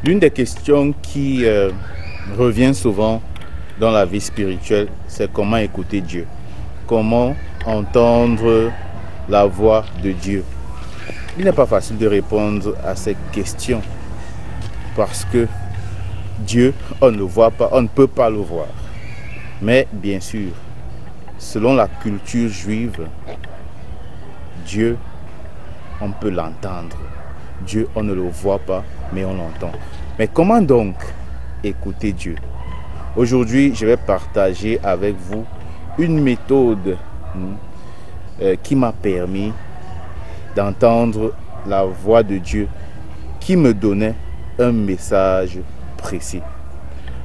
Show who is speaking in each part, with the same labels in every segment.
Speaker 1: L'une des questions qui revient souvent dans la vie spirituelle, c'est comment écouter Dieu. Comment entendre la voix de Dieu. Il n'est pas facile de répondre à cette question parce que Dieu, on ne le voit pas, on ne peut pas le voir. Mais bien sûr, selon la culture juive, Dieu, on peut l'entendre. Dieu, on ne le voit pas, mais on l'entend. Mais comment donc écouter Dieu? Aujourd'hui, je vais partager avec vous une méthode qui m'a permis d'entendre la voix de Dieu qui me donnait un message précis.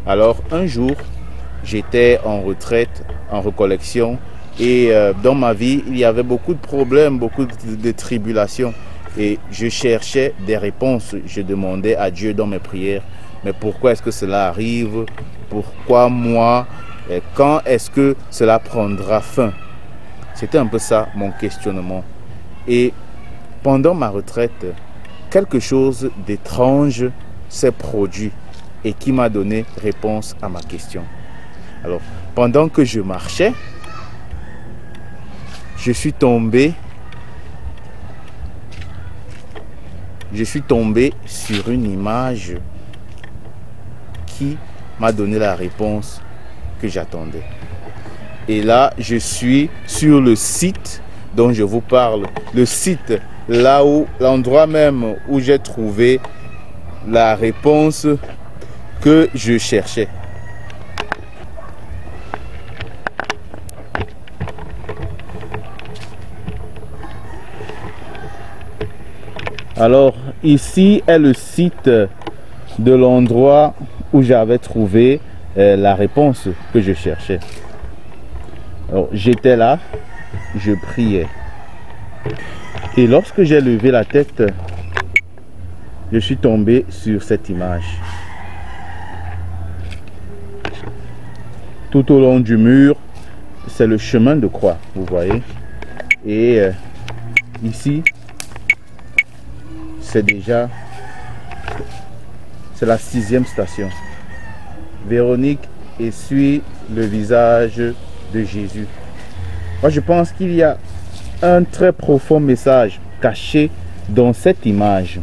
Speaker 1: Alors, un jour, j'étais en retraite, en recollection, et dans ma vie, il y avait beaucoup de problèmes, beaucoup de tribulations. Et je cherchais des réponses. Je demandais à Dieu dans mes prières, mais pourquoi est-ce que cela arrive? Pourquoi moi? Et quand est-ce que cela prendra fin? C'était un peu ça mon questionnement. Et pendant ma retraite, quelque chose d'étrange s'est produit et qui m'a donné réponse à ma question. Alors, pendant que je marchais, je suis tombé sur une image qui m'a donné la réponse que j'attendais. Et là, je suis sur le site dont je vous parle. Le site, l'endroit même où j'ai trouvé la réponse que je cherchais. Alors, ici est le site de l'endroit où j'avais trouvé la réponse que je cherchais. Alors, j'étais là, je priais. Et lorsque j'ai levé la tête, je suis tombé sur cette image. Tout au long du mur, c'est le chemin de croix, vous voyez. Et ici, c'est la 6e station. Véronique essuie le visage de Jésus. Moi, je pense qu'il y a un très profond message caché dans cette image.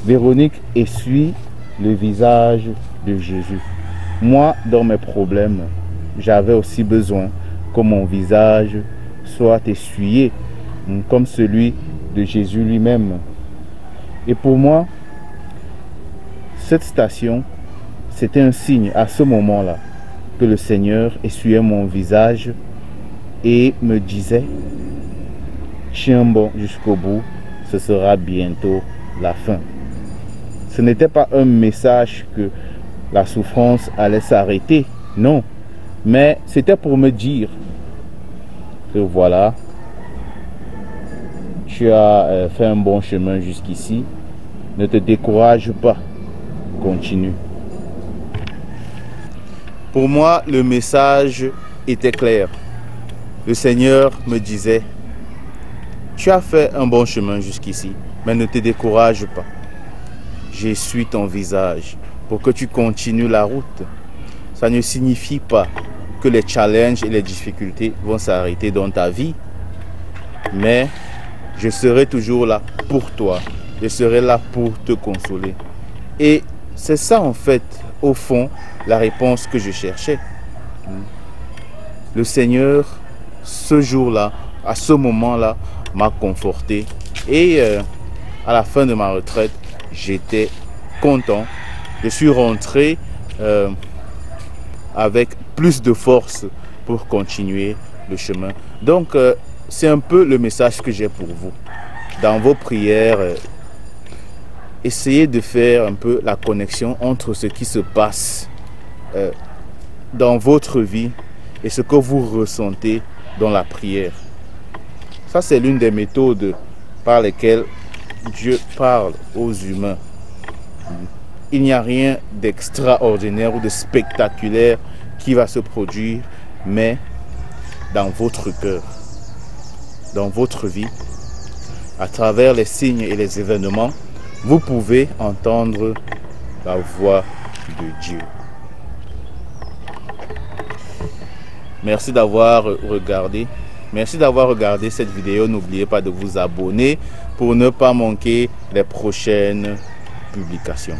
Speaker 1: Véronique essuie le visage de Jésus. Moi, dans mes problèmes, j'avais aussi besoin que mon visage soit essuyé comme celui de Jésus lui-même. Et pour moi, cette station, c'était un signe à ce moment-là que le Seigneur essuyait mon visage et me disait: tiens bon jusqu'au bout, ce sera bientôt la fin. Ce n'était pas un message que la souffrance allait s'arrêter, non, mais c'était pour me dire que voilà, tu as fait un bon chemin jusqu'ici, ne te décourage pas, continue. Pour moi, le message était clair. Le Seigneur me disait: tu as fait un bon chemin jusqu'ici, mais ne te décourage pas. J'essuie ton visage pour que tu continues la route. Ça ne signifie pas que les challenges et les difficultés vont s'arrêter dans ta vie, mais je serai toujours là pour toi. Je serai là pour te consoler. Et c'est ça en fait, au fond, la réponse que je cherchais. Le Seigneur, ce jour-là, à ce moment-là, m'a conforté. Et à la fin de ma retraite, j'étais content. Je suis rentré avec plus de force pour continuer le chemin. Donc, c'est un peu le message que j'ai pour vous. Dans vos prières, essayez de faire un peu la connexion entre ce qui se passe dans votre vie et ce que vous ressentez dans la prière. Ça, c'est l'une des méthodes par lesquelles Dieu parle aux humains. Il n'y a rien d'extraordinaire ou de spectaculaire qui va se produire, mais dans votre cœur, dans votre vie, à travers les signes et les événements, vous pouvez entendre la voix de Dieu. Merci d'avoir regardé. Merci d'avoir regardé cette vidéo. N'oubliez pas de vous abonner pour ne pas manquer les prochaines publications.